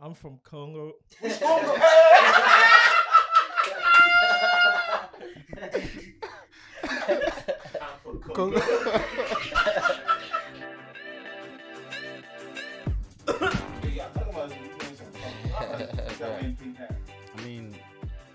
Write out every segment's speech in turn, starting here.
I'm from Congo. Which Congo? I'm from Congo. I mean,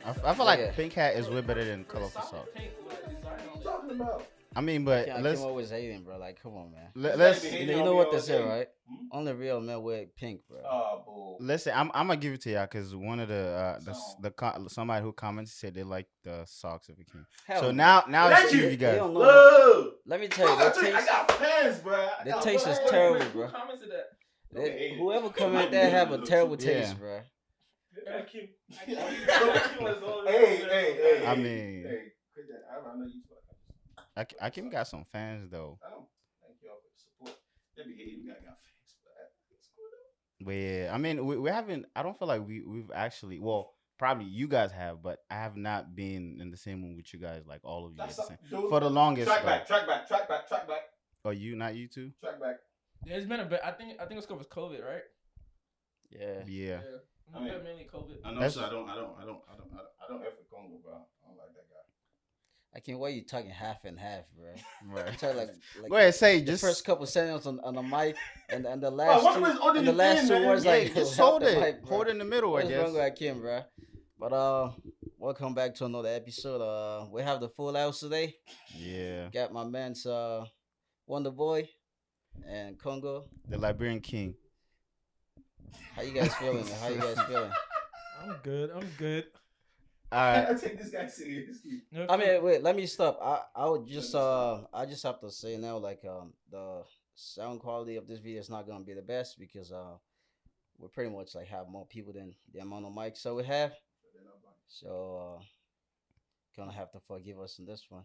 I feel like Pink Hat is way better than Colorful Socks. What are you talking about? I mean, but I let's can't always hating, bro. Like, come on, man. let's You know what they say, right? Only real men wear pink, bro. Oh, bull. listen. I'm gonna give it to y'all because one of somebody who commented said they like the socks if you can. Hell So no. now Thank it's you. you guys. They don't know. Look. Let me tell you, I got fans, bro. their taste is terrible, bro. Commented that. Whoever comment there have a terrible taste, bro. Hey. I mean- Hey, quit that. I know you. Akim got some fans though. Oh, thank y'all for the support. They be hating. We got fans, but it's cool though. But yeah, I mean, we haven't. I don't feel like we've actually. Well, probably you guys have, but I have not been in the same room with you guys like all of you at the same for the longest. Track back. Oh, you not you too? Track back. Yeah, it's been a bit. I think it's because COVID, right? Yeah. Yeah. I mean, mainly COVID. I know. That's- So I don't F with Congo, bro. I don't like that guy. I can't. Why you talking half and half, bro? Right. Try like Go ahead, say the just first couple sentences on the mic and the Bro, last what two was on and the the last thing, two man? words yeah, like just half hold the it, mic, bro. hold it in the middle, I What's guess. wrong with Kim, bro? But welcome back to another episode. We have the full house today. Yeah, Got my man's Wonder Boy and Congo. the Liberian King. How you guys feeling? Man? How you guys feeling? I'm good. All right, I take this guy seriously. I mean, wait. Let me stop. I would just I just have to say now, like the sound quality of this video is not gonna be the best because we pretty much like have more people than the amount of mics that we have. So gonna have to forgive us on this one.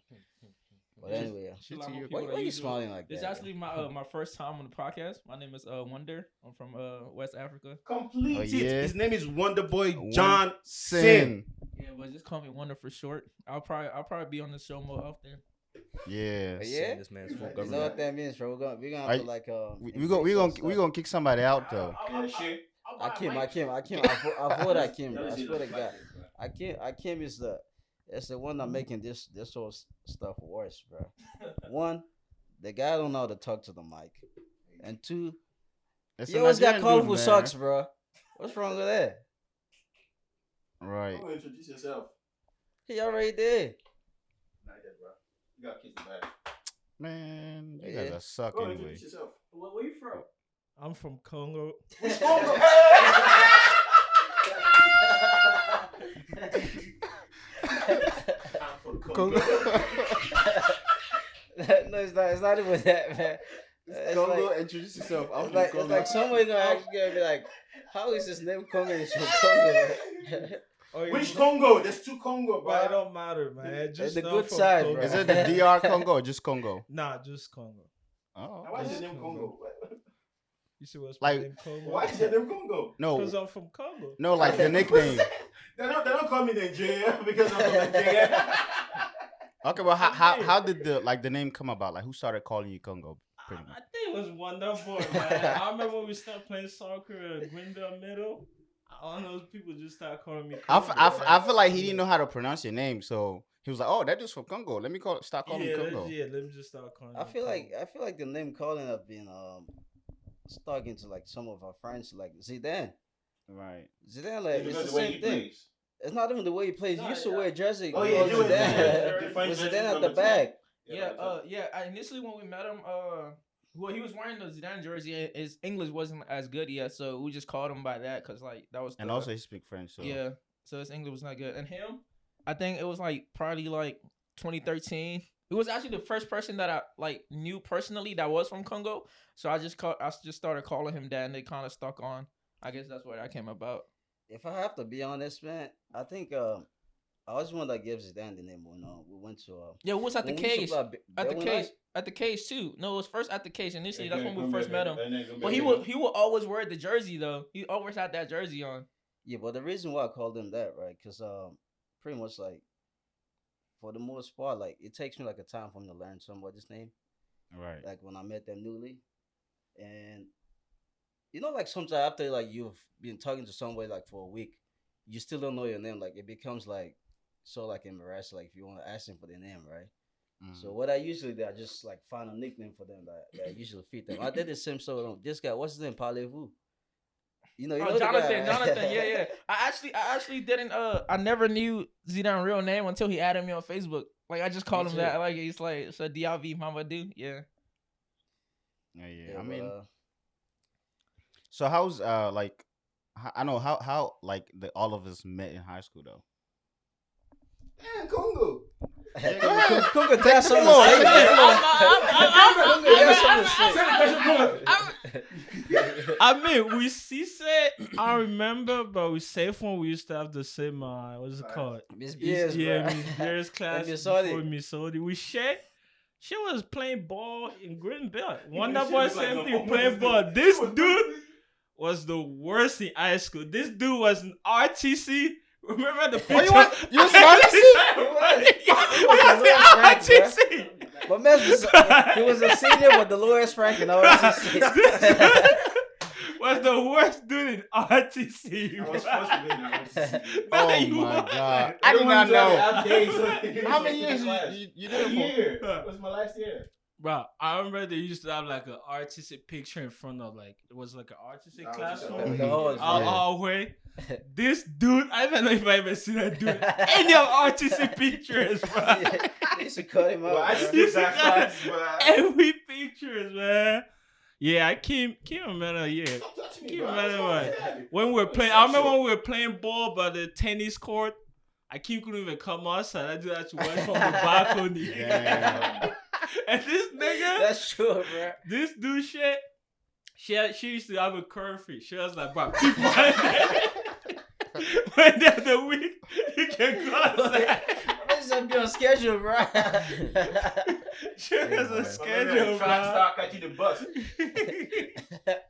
But anyway, shit to you. why are you smiling like that? This is actually my first time on the podcast. My name is Wonder. I'm from West Africa. Complete Oh, it. yeah. His name is Wonder Boy One- John Sin. Sin. Yeah, but just call me Wonder for short. I'll probably be on the show more often. Yeah. Yeah? This man's full You know government. what that means, bro? We're gonna Are have to you- like We gonna kick somebody out though. Yeah, shit. Akim. I vote Akim, bro. I swear to God. Akim is the one that making this whole stuff worse, bro. One, the guy don't know how to talk to the mic, and two, It's he a always got Nigerian colorful dude, socks, man. bro. What's wrong with that? Right. Go introduce yourself. He already did. Not yet, bro. You gotta kiss the bag. Man, you Yeah. guys are suck Go anyway. introduce yourself. Where you from? I'm from Congo. Which Congo? I'm from Congo. No, it's not even that, man. It's Congo, like, introduce yourself. I'm it's like somebody gonna actually gonna be like, how is his name Congo? He's from Congo. Oh, yeah, Which Congo? There's two Congo, But it bro. don't matter, man. Just the know good from side, Congo. bro. Is it the DR Congo or just Congo? Nah, just Congo. Oh, Why is Just your name Congo? You see what's Like- my name Congo? Why is your name Congo? Because no, I'm from Congo. no, like the nickname. They don't call me Nigeria because I'm from Nigeria. Okay, well, how did the name come about? Like, who started calling you Congo? Pretty much. I think it was Wonder Boy, man. I remember when we started playing soccer at Greenbelt Middle. All those people just started calling me Congo. I feel like he didn't know how to pronounce your name, so he was like, "Oh, that dude's from Congo. Let me start calling him Congo." Let me just start calling I him feel Congo. like the name calling have been stuck into like some of our friends like Zidane. Right. Zidane like it's Because the the way same he thing. plays. It's not even the way he plays. He used to wear a jersey. Oh, yeah, called he was- Zidane. Different With jersey Zidane at from the the back. Yeah, initially when we met him, well, he was wearing the Zidane jersey. And his English wasn't as good yet, so we just called him by that because like that was. And also, he speak French. So yeah, so his English was not good. And him, I think it was like probably like 2013. He was actually the first person that I like knew personally that was from Congo. So I just started calling him that, and they kind of stuck on. I guess that's where that came about. If I have to be honest, man, I think I was one that gives Zidane the name when we went to Yeah, we was at the when we used to cage. play At the Berlin cage. Night. At the cage too. No, it was first at the cage. Initially, that's Yeah, when we first met him. But he would always wear the jersey though. He always had that jersey on. Yeah, but the reason why I called him that, right? Because pretty much like for the most part, like it takes me like a time for me to learn somebody's name. right. Like when I met them newly, and you know, like sometimes after like you've been talking to somebody like for a week, you still don't know your name. Like it becomes like so like embarrassing. Like if you want to ask them for their name, right? So what I usually do, I just like find a nickname for them that usually fit them. I did the same sort of this guy. What's his name? Parlez-vous. You know Jonathan, the guy, right? Jonathan, yeah. I actually didn't. I never knew Zidane's real name until he added me on Facebook. Like I just called him that. Like he's like, so DRV Mamadou. Yeah. I mean, so how's like I know how like all of us met in high school though. Man, Congo. Congo, tell something to say. I mean, we said I remember, but we safe when we used to have the same what's it called? Miss Beers, Miss Beers class Miss before Miss Sodi. We shared. She was playing ball in Green Belt. Wonder Boy same thing playing ball. This dude was the worst in high school. This dude was an RTC. Remember the picture? You was RTC? RTC. But man, he was a senior with the lowest rank in RTC. Was the worst dude in RTC. I was supposed to be in RTC. Oh my god! I did not know. How many years you did it for? Year. It was my last year. Bro, I remember they used to have like an artistic picture in front of like it was like an artistic classroom. All way. This dude, I don't know if I ever seen that dude. Any of artistic pictures, bro. They used to cut him out. Well, I skipped that class, but every pictures, man. Yeah, I can't remember. Yeah, me, when we were playing. I remember when we were playing ball by the tennis court. I couldn't even come outside. I do that to watch from the balcony. And this nigga, that's true, bro. This dude shit. She used to have a curfew. She was like, bro, when they're the week, you can go outside. This is be on schedule, bro. She has a schedule, bro. Start catching the bus.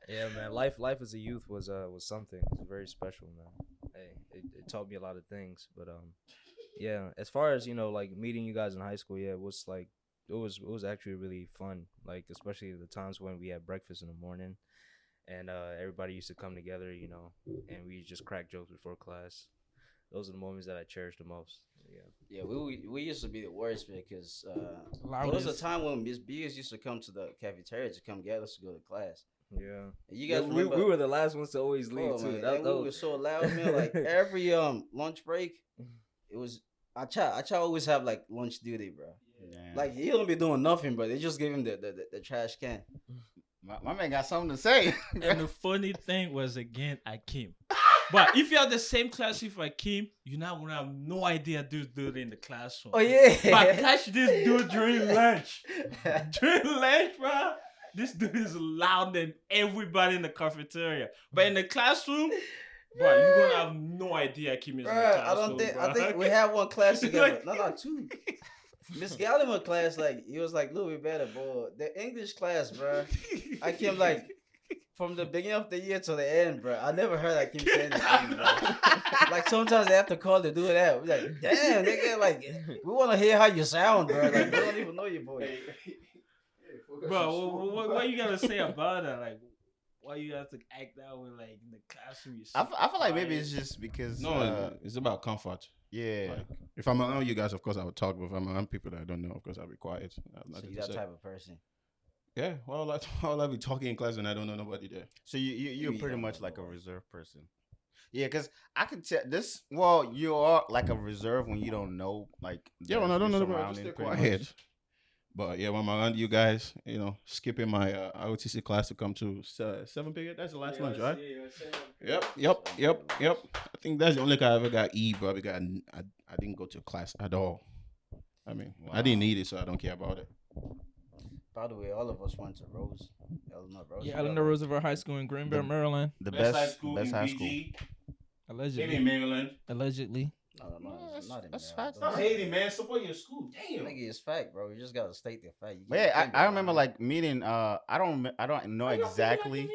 Yeah, man. Life as a youth was something. It was very special, man. Hey, it taught me a lot of things. But yeah. As far as like meeting you guys in high school, yeah, it was like it was actually really fun. Like especially the times when we had breakfast in the morning, and everybody used to come together, and we just crack jokes before class. Those are the moments that I cherish the most. Yeah, we used to be the worst because there was a time when Miss Beers used to come to the cafeteria to come get us to go to class. Yeah, you guys we were the last ones to always leave too. Man, we were so loud, man. Like every lunch break, it was I try always have like lunch duty, bro. Yeah. Like he don't be doing nothing, but they just give him the trash can. My man got something to say. And the funny thing was again, I came. But if you have the same class with Akeem, you're not gonna have no idea this dude in the classroom. Oh yeah. But catch this dude during lunch. During lunch, bro. This dude is louder than everybody in the cafeteria. But in the classroom, bro, you're gonna have no idea Akeem is in the classroom. I think we have one class together. No, two. Miss Galliman class, like he was like, "Louis better, bro." The English class, bro. I came like from the beginning of the year to the end, bro. I never heard Akeem say anything, bro. Like sometimes they have to call to do that. We're like, damn, nigga, like we want to hear how you sound, bro. Like we don't even know your voice. Bro, what you gotta say about that? Like, why you have to act that way, like in the classroom? I feel like maybe it's just because it's about comfort. Yeah. Like, if I'm around you guys, of course I would talk. But if I'm around people that I don't know, of course I'll be quiet. So you're that type of person. Yeah. Well, like, I'll be talking in class and I don't know nobody there. So you're pretty much like a reserved person. Yeah, because I can tell this. Well, you are like a reserve when you don't know, like. Yeah, when I don't know nobody, I just stay quiet. But yeah, when I'm around you guys, skipping my ROTC class to come to 7 period. That's the last lunch, right? Yep. I think that's the only time I ever got E, bro. Because I didn't go to class at all. I mean, I didn't need it, so I don't care about it. By the way, all of us went to Rose. Eleanor Roosevelt High School in Greenbelt, Maryland. The best high school. Allegedly. Maybe in Maryland. Allegedly. No, it's not in that's there. fact. Stop hating, man. Support your school. Damn. Nigga, it's fact, bro. You just gotta state the fact. Yeah, I remember like meeting. I don't know exactly.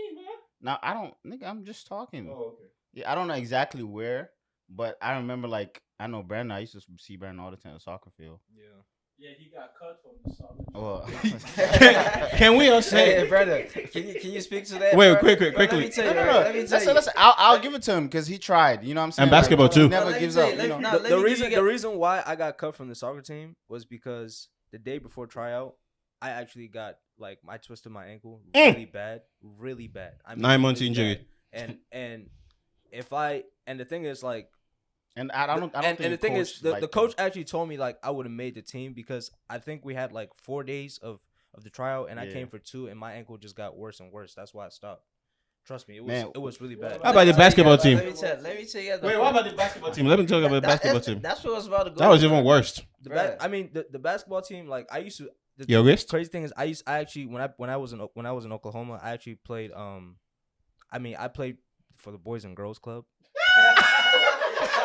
No, I don't. Nigga, I'm just talking. Oh, okay. Yeah, I don't know exactly where, but I remember like I know Brandon. I used to see Brandon all the time at the soccer field. Yeah. Yeah, he got cut from the song. Well, Can we all say? Hey, brother, can you speak to that? Wait, bro? quickly. Let me tell you. no. Let me tell you. Listen. I'll give it to him because he tried. You know what I'm saying? And basketball, too. He No, never let me gives tell up. you, You know? let me- The, let the me reason give you the reason why I got cut from the soccer team was because the day before tryout, I actually got I twisted my ankle really bad. I mean, 9 months really injury. bad. And the thing is And I don't think and the thing is, the like coach actually told me I would have made the team because I think we had 4 days of the tryout and I came for 2 and my ankle just got worse and worse. That's why I stopped. Trust me, it was really bad. How about the basketball team? Let me tell you. Wait, what about the basketball team? Let me talk about the basketball team. That's what I was about to go. That was with, even bro. worse. I mean, the basketball team, I used to. Your wrist? Crazy thing is, I actually when I was in Oklahoma, I actually played. I played for the Boys and Girls Club.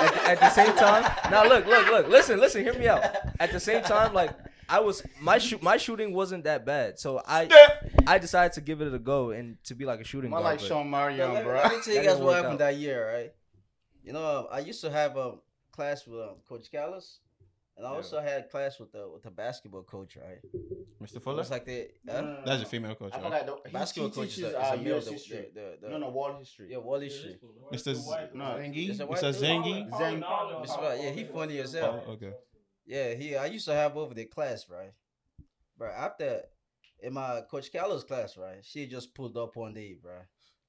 at the same time, now look, listen, hear me out. At the same time, my shooting wasn't that bad, so I decided to give it a go and to be a shooting More guard. like Sean Marion, Let bro. me tell you That guys didn't what work happened out. that year, right? You know, I used to have a class with Coach Callis, and I also had class with the basketball coach, right? Mr. It Fuller? was like the That's a female coach. I Right? forgot. basketball He coach teaches is a male. US history. The world history. yeah, world history. Mr. No, Zengi? It's a white Mr. dude. Zengi? Yeah, he funny as hell. Oh, okay. Yeah, I used to have over the class, right? But after in my Coach Callis class, right, she just pulled up one day, bro.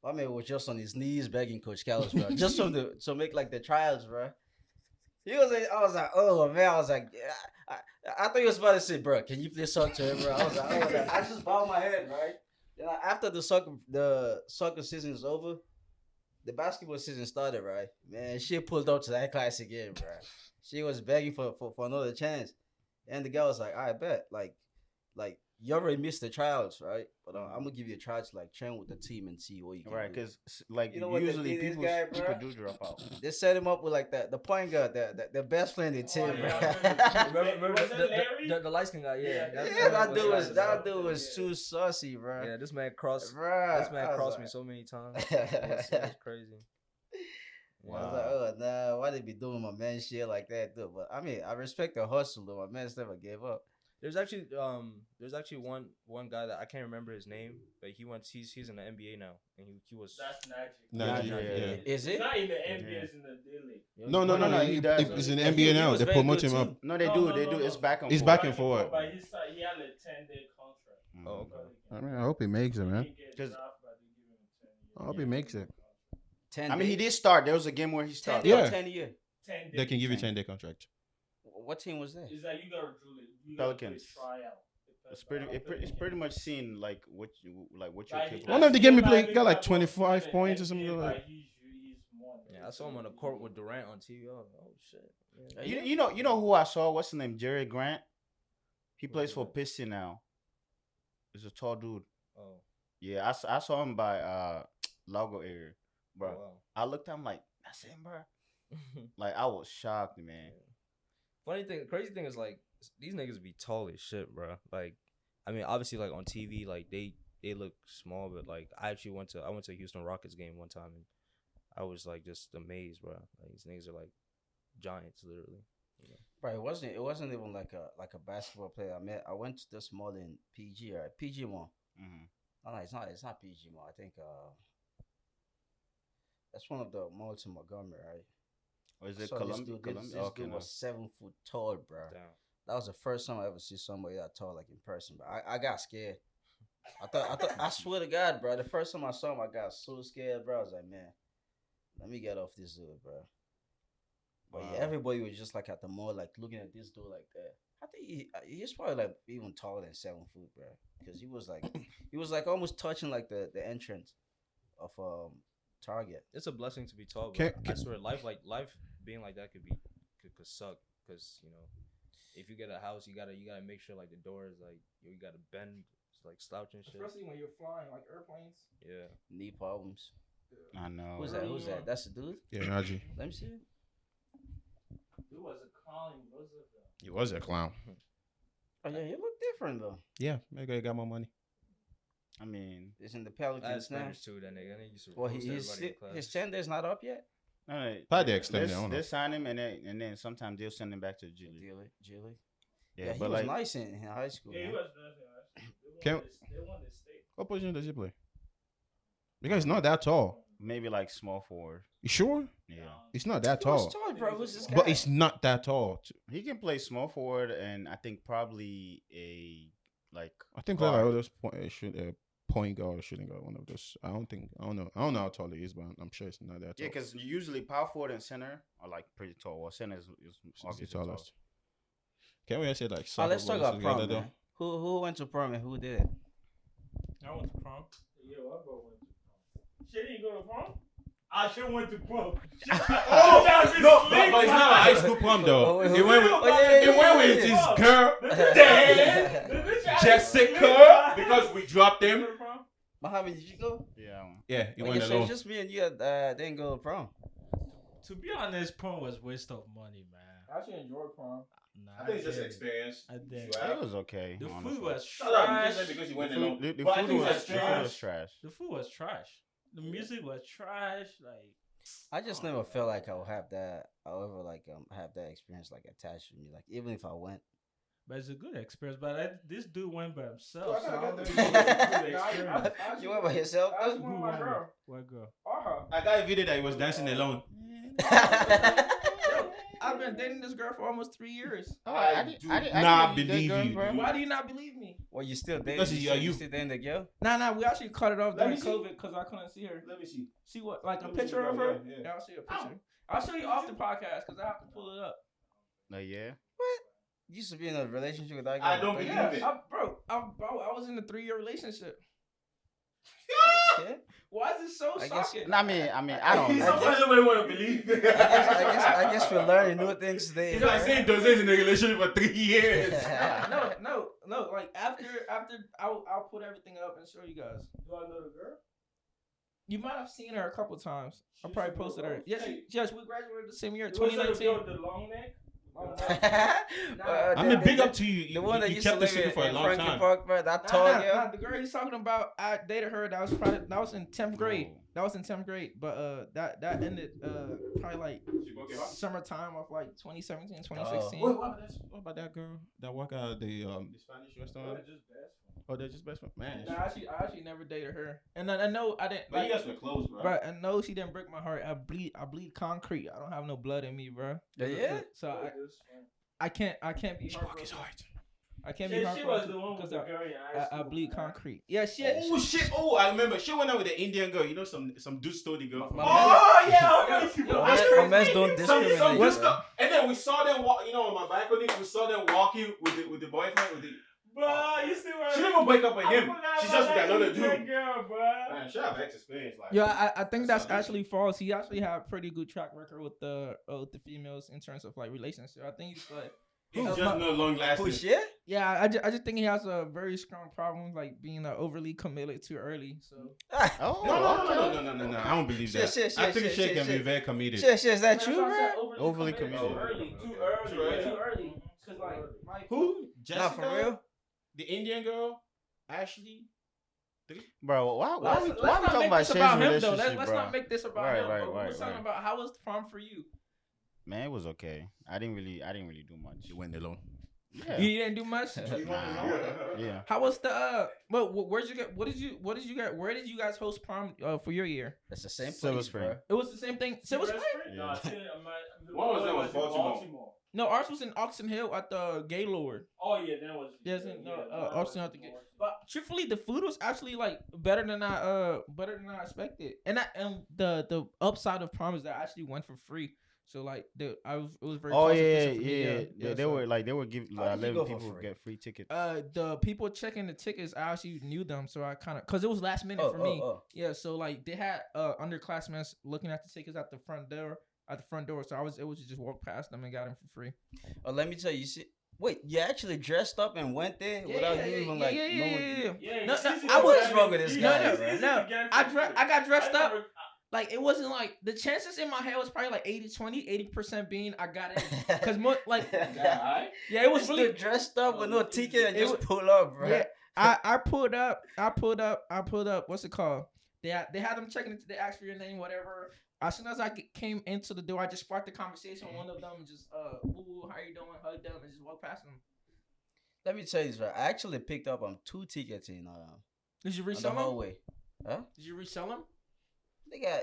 My man was just on his knees begging Coach Callis, bro, just to make the trials, bro. I was like, oh man, I was like, yeah, I thought he was about to say, bro, can you please talk to him, bro? I was like, I just bowed my head, right? Then after the soccer season is over, the basketball season started, right? Man, she pulled up to that class again, bro. She was begging for another chance, and the guy was like, I bet, like you already missed the trials, right? But I'm gonna give you a try to train with the team and see what you can Right, do. because You know what they usually did, this people guy, bro? do drop out. They set him up with the point guard, the best player in the team, bro. Remember Was it Larry? the light skin guy? Yeah, Yeah, that dude was too saucy, bro. Yeah, this man crossed me so many times. It was crazy. I was like, oh nah, why they be doing my man shit like that, dude? But I mean, I respect the hustle, though. My man's never gave up. There's actually one guy that I can't remember his name, but he's in the NBA now, and he was. That's Najee. Najee, Is It's it? not in the NBA, it's in the D-League. No. he does. He's in the He NBA now. was They very promote good him up. too. No, they No, do. no, They no, do. no. It's back and He's forth. back and forth. But he had a 10-day contract. Oh, okay. I mean, I hope he makes it, man. He can get 'Cause- drafted, but they give him a 10 years. I hope he makes it. 10 I mean, he days? did start. There was a game where he 10 started. Yeah. 10 a year. 10 days. They can give you 10-day contract. What team was that? It's like you gotta do it. You gotta Pelicans. try out. It's pretty much seeing what you're capable. One of the game he played got like 25 points or something like that. He's more. Yeah, I saw him on the court with Durant on TV. Oh shit. Yeah. You know who I saw? What's his name? Jerry Grant. He plays for Piston now. He's a tall dude. Oh. Yeah, I saw him by Lago area, bro. Wow. I looked at him like, that's him, bro. Like I was shocked, man. Crazy thing is these niggas be tall as shit, bro. I mean, obviously on TV, they look small, but I actually went to a Houston Rockets game one time and I was just amazed, bro. These niggas are giants, literally. You know? Right, it wasn't even like a basketball player. I went to this mall in PG, right? PG Mall. Mm-hmm. Oh, no, it's not PG Mall. I think that's one of the malls in Montgomery, right? Or is it So Columbia? This dude was 7 foot tall, bro. Damn. That was the first time I ever see somebody that tall in person. But I got scared. I swear to God, bro. The first time I saw him, I got so scared, bro. I was like, man, let me get off this dude, bro. But yeah, everybody was just at the mall, looking at this dude like that. I think he's probably even taller than 7 foot, bro. Because he was almost touching the entrance of Target. It's a blessing to be tall, but I swear life being like that could suck because if you get a house you gotta make sure the doors you gotta bend slouch and shit. Especially when you're flying airplanes. Yeah. Knee problems. I know. Who's that? That's the dude? Yeah, Najee. Let me see it. Dude was a clown in Roosevelt. He was a clown. Oh yeah, he look different though. Yeah, maybe he got more money. I mean, It's in the I had Pelicans now. Spanish too, that nigga. Used to Well, roast everybody in class. his 10 days not up yet. no, Probably extended, I don't know. They sign him and then sometimes they'll send him back to G League. G League. Yeah, he but was like nice in high school. Yeah, he man. was nice. Can- They won the state. What position does he play? Because he's not that tall. maybe like small forward. You sure? Yeah, He's not that He was tall. tall, bro. Who's this guy? But he's not that tall. he can play small forward, and I think probably a like. I think guard. like all those point guard or shooting guard, one of those. I don't know how tall he is, but I'm sure it's not that tall. Yeah, because usually power forward and center are like pretty tall. Well, center is He's the obviously tallest. Can we say like? Oh, let's talk about prom, together, man. Who went to prom and who did it? I went to prom. Yeah, I go went to prom. She didn't go to prom? I should went to prom. Oh no, but it's not a high school prom though. It went with his girl, Jessica, because we dropped him. Muhammad, did you go? Yeah, he Okay, went so alone. it's just me and you didn't go to prom. To be honest, prom was waste of money, man. I actually enjoyed prom. Nah, I think it's just didn't. experience. I did. It was okay. The honestly. food was Shut up, trash. you just said because you The went food, alone. the But I food think was that's the food trash. was trash. The food was trash. The music was trash. Like I just never felt like I would have that. However, like have that experience like attached to me. Like even if I went. but it's a good experience. But this dude went by himself. I So I gotta don't get think the- it was a good experience. You went by yourself? I just Who went with my went girl. What girl? I got a video that he was dancing alone. I've been dating this girl for almost 3 years. I do didn't not know you believe did you, bro. dude. Why do you not believe me? Well, you still dating? Because you- still dating the girl? Nah, we actually cut it off Let during me see. COVID because I couldn't see her. Let me see. See what, like a Let me see picture the of girl, her? yeah, yeah. Yeah, I'll show you a picture. I'll show you off the podcast because I have to pull it up. Yeah. You used to be in a relationship with that girl. I don't for believe years. it. I was in a 3-year relationship. Okay. Why is it so I guess- shocking? No, I mean, I don't know. Sometimes nobody want to believe it. I guess we're learning new things today. It's like saying Doze's in a relationship for 3 years. No. Like after I'll put everything up and show you guys. Do I know the girl? You might have seen her a couple times. I She's probably super posted her. old. Yes, Hey. yes, we graduated the same year, Was that the 2019. girl with the long neck? I mean, big up to you. The one that you used to kept live this secret for a in long Franklin time. Park, bro. That tall girl. Nah, the girl he's talking about, I dated her. That was in 10th grade. That was in 10th grade. But that ended probably like summertime of like 2017, 2016. What about that girl that work at the Spanish restaurant? Oh, they're just best friends. Man, Nah, I actually never dated her. And I know I didn't. But you guys were close, bro. But I know she didn't break my heart. I bleed concrete. I don't have no blood in me, bro. Yeah? So I can't be heartbroken. I can't be She was heartbroken the one with because the girl in high school. I bleed concrete. Yeah, Oh shit! Oh, I remember. She went out with the Indian girl. You know, some dude stole the girl. My Oh yeah, okay. My mans don't discriminate. Some bro. good stuff. And then we saw them walk. You know, on my balcony, we saw them walking with the boyfriend. With the. Bro, you see what? She didn't even break up with him. She's just with another Indian dude. girl, bro. Man, should have X experience. Like, Yeah, I think that's That's actually false. He actually had a pretty good track record with the females in terms of like relationship. I think he's like, He's just no long lasting. Who shit? yeah, I just think he has a very strong problem like being overly committed too early. So Oh, No. I don't believe that. Shit, I think shit, she shit, can be shit. very committed. Shit, is that That's true, why I said bro? Overly committed. Too early. Too early. Cause like my Who? Jessica? Not for real? The Indian girl? Ashley? bro. Why Let's we not talking make about this changing about him though. relationship, Let's bro? not make this about Right, him. right, But right, we're talking right. about how was prom for you? Man, it was okay. I didn't really do much. She went alone. Yeah. You didn't do much. Yeah. How was the where'd you get? What did you get? Where did you guys host prom for your year? It's the same Silver place, Spring. bro. It was the same thing. Silver Spring? No, One was that was Baltimore. No, ours was in Oxon Hill at the Gaylord. Oh yeah, that was. Yes, Oxon at the Gaylord. But truthfully, the food was actually like better than I expected. And the upside of prom is that I actually went for free. So like it was very. Oh cost yeah, efficient for me, yeah. They so- were giving How did you letting go for people free? get free tickets. The people checking the tickets, I actually knew them, so I kind of cause it was last minute for me. Yeah, so like they had underclassmen looking at the tickets at the front door. So I was able to just walk past them and got them for free. Oh, let me tell you. Wait, you actually dressed up and went there without you even like knowing? Yeah, No, I was wrong with this No, guy, no, bro. no. I got dressed up. Like it wasn't like the chances in my head was probably like 80-20, 80% being I got it because more like yeah, it was really dressed up with no ticket and It just was- pull up, bro. yeah. I pulled up. What's it called? They had them checking it. They asked for your name, whatever. As soon as I came into the door, I just sparked the conversation with one of them and just, ooh, how you doing? Hugged them and just walked past them. Let me tell you this, right? I actually picked up 2 tickets in Did you on the resell them? hallway. Huh? Did you resell them? They got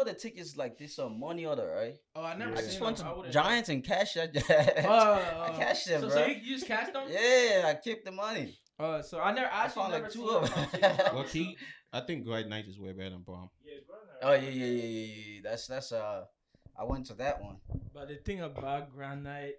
the tickets like this money order, right? Oh, I never. I seen just them. went to I would've- Giants and cashed that. I cashed them, so, bro. So you just cashed them? Yeah, I kept the money. So I never. I found never like 2 seen of them. them. Well, Key, I think Grad Night is way better than prom. Oh yeah. That's I went to that one. But the thing about Grand Night,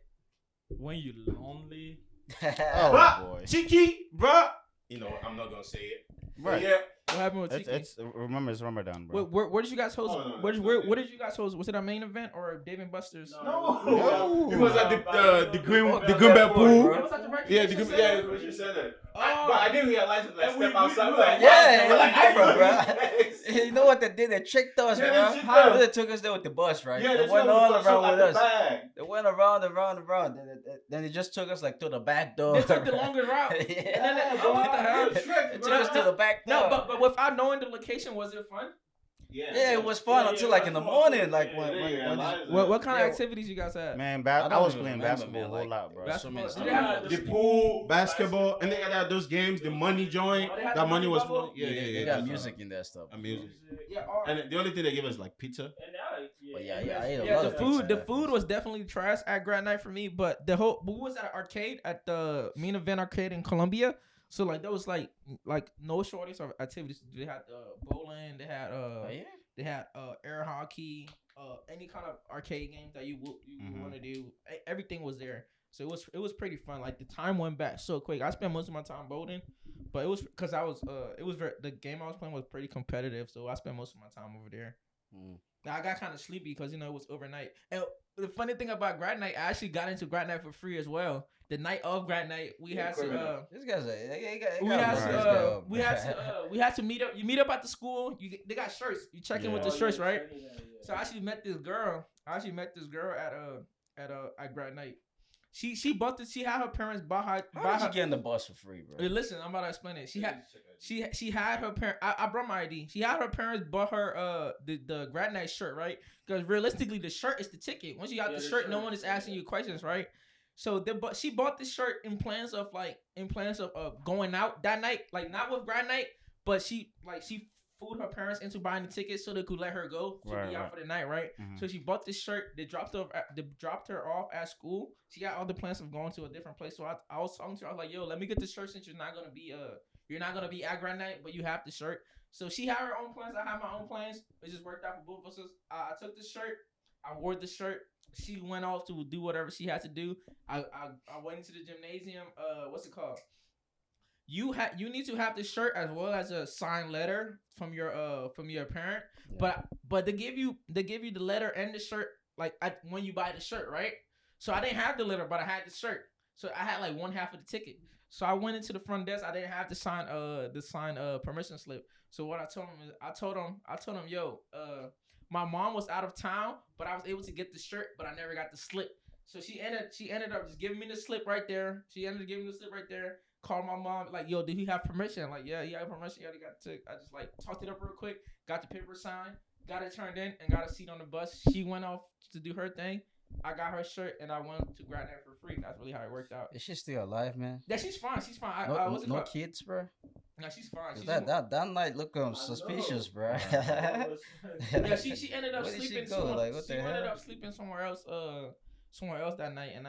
when you're lonely, Oh boy. Cheeky, bruh. You know, I'm not gonna say it. Right. Yeah. What happened with Tiki? It's remember it's Ramadan, bro. Where did you guys host? Oh, no, Where did you guys host? Was it a main event or Dave and Buster's? No. It was at the Greenback It pool. was at the Recreation Yeah, the Center? yeah, you said that. Oh. But I didn't realize it. Like step outside. We're like, Yeah, what? like different, bro. You know what they did? They tricked us, Yeah, bro. they tricked us. They took us there with the bus, right? Yeah, they went all around with us. Bag. They went around. Then they just took us like to the back door. They took the longer route. Yeah. And then they, what the hell? They took us to the back door. No, but without knowing the location, was it fun? Yeah, it was fun until like in the morning, like when What kind Yeah. of activities you guys had? Man, I I don't was even playing remember, basketball man, a whole like, lot, bro. Basketball. So Did many they have The pool, basketball, and they got those games, the money joint. Oh, they had That the money money was bubble? fun. Yeah. They got music in that stuff. And music. Yeah, And the only thing they give us like pizza. But yeah, I ate a yeah, lot the of food. pizza The food was definitely trash at Grand Night for me. But the whole, we was at an arcade at the main event arcade in Columbia. So like there was like no shortage of activities. They had bowling. They had Oh, yeah? they had air hockey. Any kind of arcade game that you want to do. Everything was there. So it was pretty fun. Like the time went back so quick. I spent most of my time bowling, but it was because the game I was playing was pretty competitive. So I spent most of my time over there. Now I got kind of sleepy because it was overnight. And the funny thing about Grad Night, I actually got into Grad Night for free as well. The night of Grad Night, we had to. This guy's We had to meet up. You meet up at the school. They got shirts. You check in with the shirts, right? So I actually met this girl. at Grad Night. She bought this. She had her parents buy her. How did you get in the bus for free, bro? Listen, I'm about to explain it. She had her parents. I brought my ID. She had her parents bought her the Grad Night shirt, right? Because realistically, the shirt is the ticket. Once you got the shirt, no one is asking you questions, right? So she bought this shirt in plans of going out that night, like not with Grad Night, but she fooled her parents into buying the tickets so they could let her go to be out for the night, right? Mm-hmm. So she bought this shirt. They dropped her off at school. She got all the plans of going to a different place. So I was talking to her. I was like, "Yo, let me get this shirt since you're not gonna be at Grand Night, but you have the shirt." So she had her own plans. I had my own plans. It just worked out for both of us. I took the shirt. I wore the shirt. She went off to do whatever she had to do. I went into the gymnasium. What's it called? You need to have the shirt as well as a signed letter from your parent. Yeah. But they give you the letter and the shirt when you buy the shirt, right? So I didn't have the letter, but I had the shirt. So I had like one half of the ticket. So I went into the front desk. I didn't have to sign permission slip. So what I told him is I told him, yo, my mom was out of town, but I was able to get the shirt, but I never got the slip. So she ended up just giving me the slip right there. Called my mom, like, yo, did he have permission? Like, yeah, he had permission. He already got it. I just like talked it up real quick, got the paper signed, got it turned in, and got a seat on the bus. She went off to do her thing. I got her shirt, and I went to Grad Night for free. That's really how it worked out. Is she still alive, man? Yeah, she's fine. She's fine. No kids, bro? No, she's fine. That night looked suspicious, bro. Yeah, she ended up sleeping. She ended up sleeping somewhere else that night, and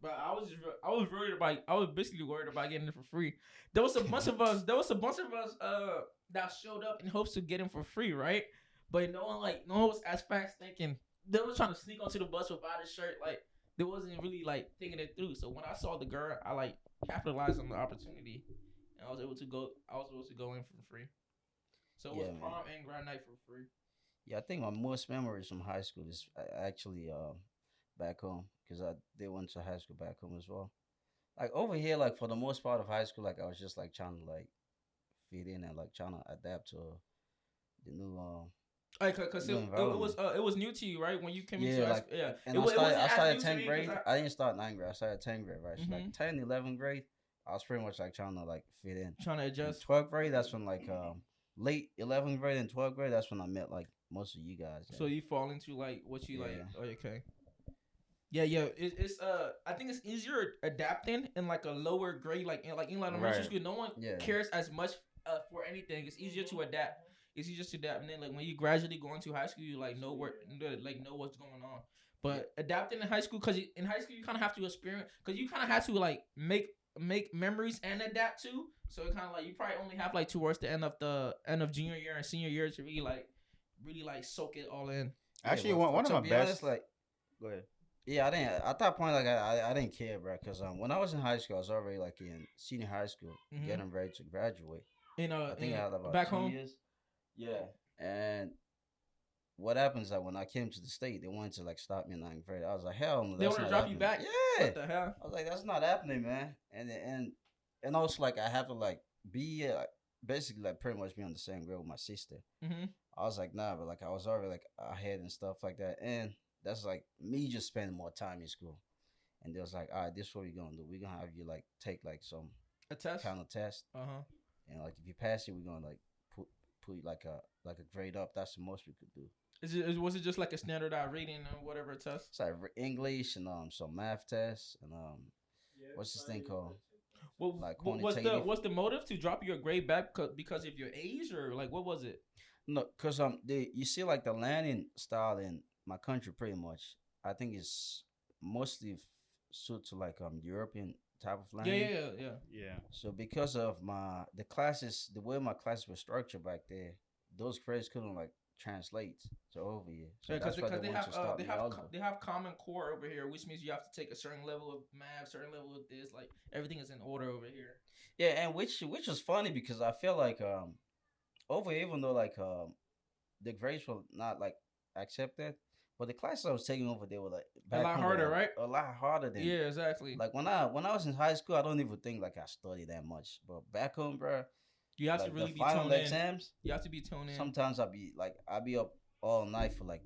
But I was worried about. I was basically worried about getting it for free. There was a bunch of us. That showed up in hopes to get him for free, right? But no one was as fast thinking. They was trying to sneak onto the bus without a shirt. Like they wasn't really thinking it through. So when I saw the girl, I capitalized on the opportunity, and I was able to go in for free. So it was prom and Grad Night for free. Yeah, I think my most memories from high school is actually back home. Because they went to high school back home as well. Like over here, for the most part of high school, I was just trying to fit in and trying to adapt to the new because it was new to you, right? When you came into high school, yeah. And I started 10th grade. I didn't start 9th grade. I started 10th grade, right? So 10th, 11th grade, I was pretty much trying to fit in. Trying to adjust. In 12th grade, that's when late 11th grade and 12th grade, that's when I met most of you guys. Yeah. So you fall into what you like. Oh, okay. Yeah. It's I think it's easier adapting in like a lower grade, like in elementary Right. school. No one Yeah. cares as much for anything. It's easier to adapt. It's easier to adapt, and then like when you gradually go into high school, you like know what's going on. But adapting in high school, because in high school you kind of have to experience, because you kind of have to like make memories and adapt too. So it kind of like you probably only have like towards the end of junior year and senior year to really like soak it all in. Actually, well, one of to my be best. honest, like, Go ahead. yeah, I didn't. At that point, like, I didn't care, bro. Because when I was in high school, I was already like in senior high school, Mhm. getting ready to graduate. In I think I had about back 2 home. years. Yeah, and what happens like when I came to the state, they wanted to like stop me in ninth grade. I was like, hell no, They that's want to not drop you happening. back. Yeah, What the hell? I was like, that's not happening, man. And also like I have to like be basically like pretty much be on the same grade with my sister. Mm-hmm. I was like, nah, but like I was already like ahead and stuff like that. And that's like me just spending more time in school. And they was like, all right, this is what we're gonna do. We're gonna have you like take like some A test. kind of test. And like if you pass it, we're gonna like put like a grade up. That's the most we could do. Was it just like a standardized reading or whatever test? It's like English and some math tests and what's this thing called? Well, Like what's the motive to drop your grade back because of your age, or like what was it? No, cause you see like the learning style in my country pretty much. I think it's mostly suited to like European type of learning. Yeah. So because of the way my classes were structured back there, those grades couldn't like translate to over here. So Yeah, because that's why they have Common Core over here, which means you have to take a certain level of math, certain level of this. Like everything is in order over here. Yeah, and which was funny because I feel like over here, even though like the grades were not like accepted, but the classes I was taking over there were like A lot harder, right? A lot harder than exactly. Like when I was in high school, I don't even think like I studied that much. But back home, bro, you have like to really the be final tuned in. exams. You have to be tuned in. Sometimes I'll be up all night for like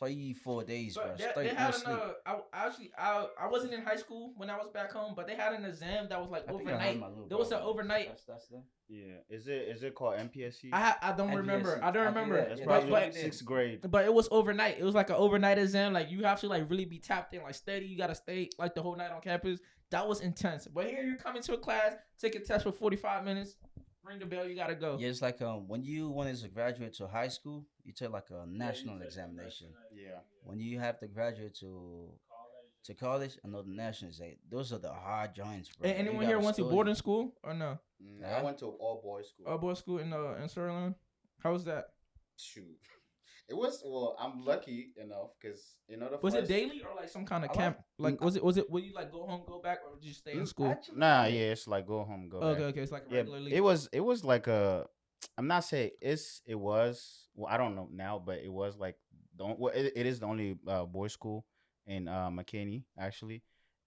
3-4 days, bro. But they had I wasn't in high school when I was back home, but they had an exam that was like overnight. There was an overnight. That's them. Yeah. Is it called MPSC? I don't remember. I don't remember. That's Yeah, probably but 6th grade. But it was overnight. It was like an overnight exam. Like you have to like really be tapped in, like steady. You gotta stay like the whole night on campus. That was intense. But here you come into a class, take a test for 45 minutes, ring the bell, you gotta go. Yeah, it's like when you wanted to graduate to high school, you take like a national examination. Yeah. When you have to graduate to college, another national exam. Those are the hard joints, bro. And anyone You here gotta went to study. boarding school or no? I went to all boys school. All boys school in Sterling. How was that? Shoot. It was I'm lucky enough because in order for Was it us- daily or like some kind of I camp? Like was it? Will you like go home, go back, or did you stay in school? Nah, yeah, it's like go home, go Okay, back. okay, it's like a Yeah, regular league. it was like I'm not saying it was I don't know now, but it was like it is the only boys school in McKinney actually,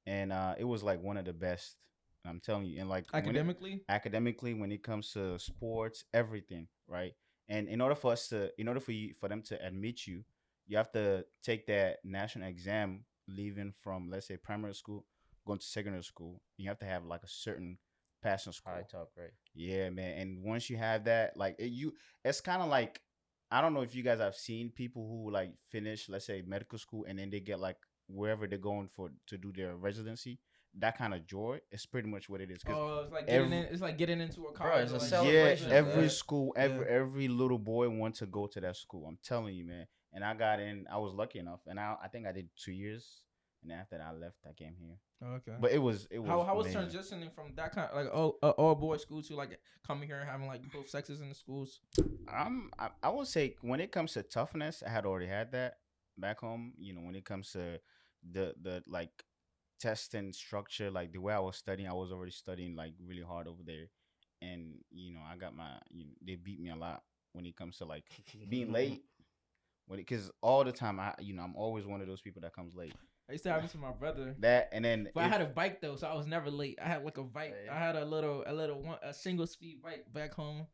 and it was like one of the best. I'm telling you, and like academically. when it comes to sports, everything, right? And in order for them to admit you, you have to take that national exam leaving from, let's say, primary school, going to secondary school. You have to have like a certain passing score. High top grade. Yeah, man. And once you have that, like it's kind of like, I don't know if you guys have seen people who like finish, let's say, medical school, and then they get like wherever they're going to do their residency. That kind of joy is pretty much what it is. It's like it's like getting into a college. Bro, it's a like, celebration. Yeah, every Yeah. school, every little boy wants to go to that school. I'm telling you, man. And I got in. I was lucky enough, and I think I did 2 years. And after that, I left. I came here. Okay. But it was. How was man. transitioning from that kind of like all boys school to like coming here and having like both sexes in the schools? I would say when it comes to toughness, I had already had that back home. You know, when it comes to the like testing structure, like the way I was studying, I was already studying like really hard over there, and you know, I got they beat me a lot when it comes to like being late. Because all the time, I'm always one of those people that comes late. I used to happen to my brother. That and then, But I had a bike though, so I was never late. I had like a bike. I had a single speed bike back home.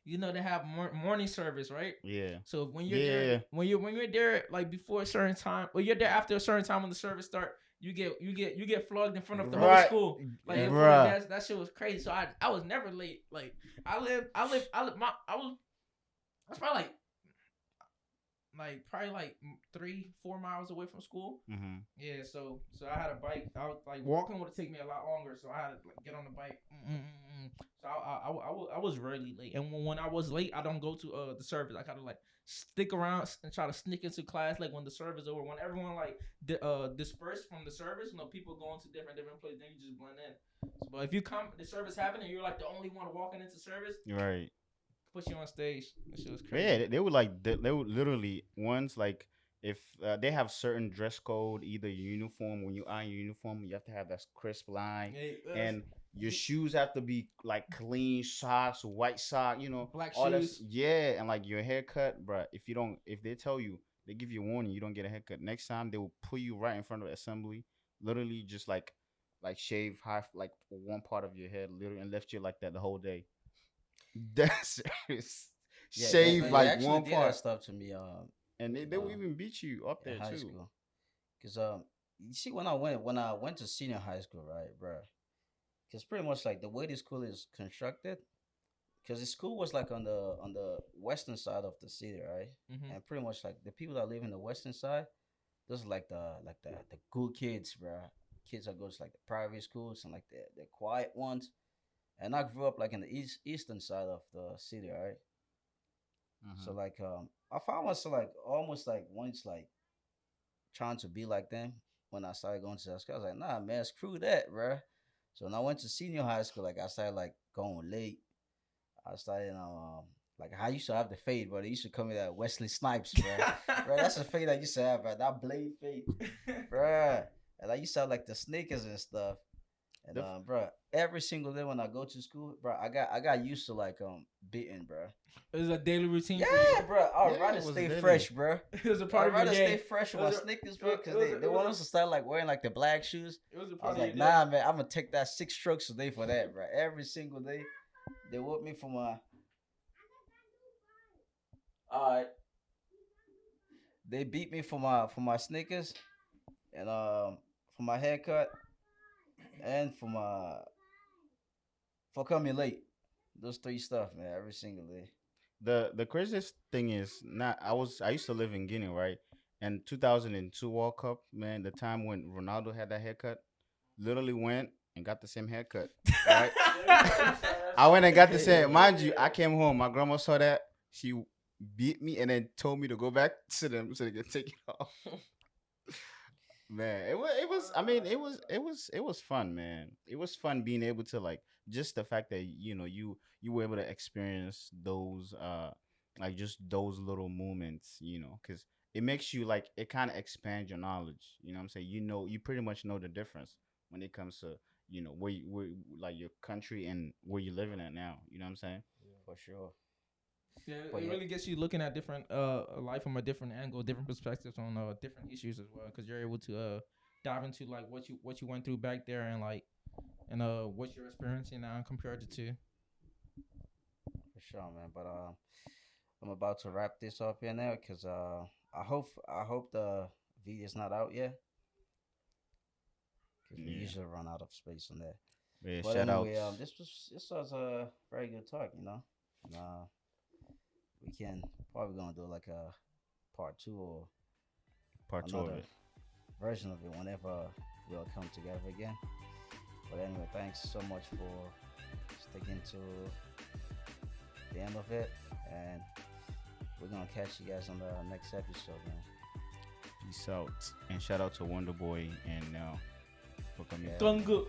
They have morning service, right? Yeah. So when you're there, when you're there like before a certain time, or you're there after a certain time when the service start, you get flogged in front of the whole school. Like that shit was crazy. So I was never late. Like I was probably like like probably like 3-4 miles away from school. Mm-hmm. Yeah, so I had a bike. I was like walking would take me a lot longer, so I had to like get on the bike. So I was really late, and when I was late, I don't go to the service. I gotta like stick around and try to sneak into class like when the service over. When everyone like dispersed from the service, people going to different places, then you just blend in. So, but if you come, the service happened, and you're like the only one walking into service, Right. Put you on stage. That shit was But crazy. yeah, they would like they would literally ones like if they have certain dress code, either your uniform when you are in your uniform, you have to have that crisp line, and your shoes have to be like clean socks, white sock, Black all shoes. yeah, and like your haircut, bruh. If they tell you, they give you a warning, you don't get a haircut. Next time they will put you right in front of the assembly, literally just like shave half like one part of your head, literally, and left you like that the whole day. That's serious. Shave they like actually one did part, that stuff to me. and they will even beat you up there In high too. school, cause you see when I went to senior high school, right, bro? Cause pretty much like the way the school is constructed, cause the school was like on the western side of the city, right? Mm-hmm. And pretty much like the people that live in the western side, those are like the good kids, bro. Kids that go to like the private schools and like the quiet ones. And I grew up like in the eastern side of the city, right? So like I found myself like almost like once like trying to be like them when I started going to that school. I was like, nah, man, screw that, bro. So when I went to senior high school, like I started like going late. I started like I used to have the fade, but they used to call me that Wesley Snipes, bro. Bro, that's the fade I used to have, bro. That blade fade, bro. And I used to have like the sneakers and stuff. And bro, every single day when I go to school, bro, I got used to like beating, bro. It was a daily routine. Yeah, bro. I'd Yeah, rather it was stay daily. fresh, bro. It was a I'd part of your rather stay day. fresh with It my was a- sneakers, bro, because it was a- they it want was us to start like wearing like the black shoes. It was a I part was of like, your day. nah, man, I'm gonna take that 6 strokes a day for that, bro. Every single day, they whoop me for my. Alright. They beat me for my sneakers, and for my haircut, and for coming late. Those 3 stuff, man, every single day. The craziest thing is I used to live in Guinea, right? And 2002 World Cup, man, the time when Ronaldo had that haircut, literally went and got the same haircut. Right? I went and got the same. Mind you, I came home. My grandma saw that. She beat me and then told me to go back to them so they could take it off. Man, it was fun, man. It was fun being able to like just the fact that you were able to experience those like just those little moments, because it makes you like it kind of expands your knowledge. You know what I'm saying? You pretty much know the difference when it comes to where like your country and where you're living at now. You know what I'm saying? For sure. Yeah, But it yeah. really gets you looking at different life from a different angle, different perspectives on different issues as well, because you're able to dive into like what you went through back there and like what you're experiencing now compared to. For sure, man. But I'm about to wrap this up here now because I hope the video's not out yet. Because we Yeah. usually run out of space on there. Yeah, But shout anyway, out. this was a very good talk, And, we can probably gonna do like a part 2 or Part 2 of another it. version of it whenever we'll come together again. But anyway, thanks so much for sticking to the end of it, and we're gonna catch you guys on the next episode, man. Peace out. And shout out to Wonder Boy and for coming. Yeah. Tungu.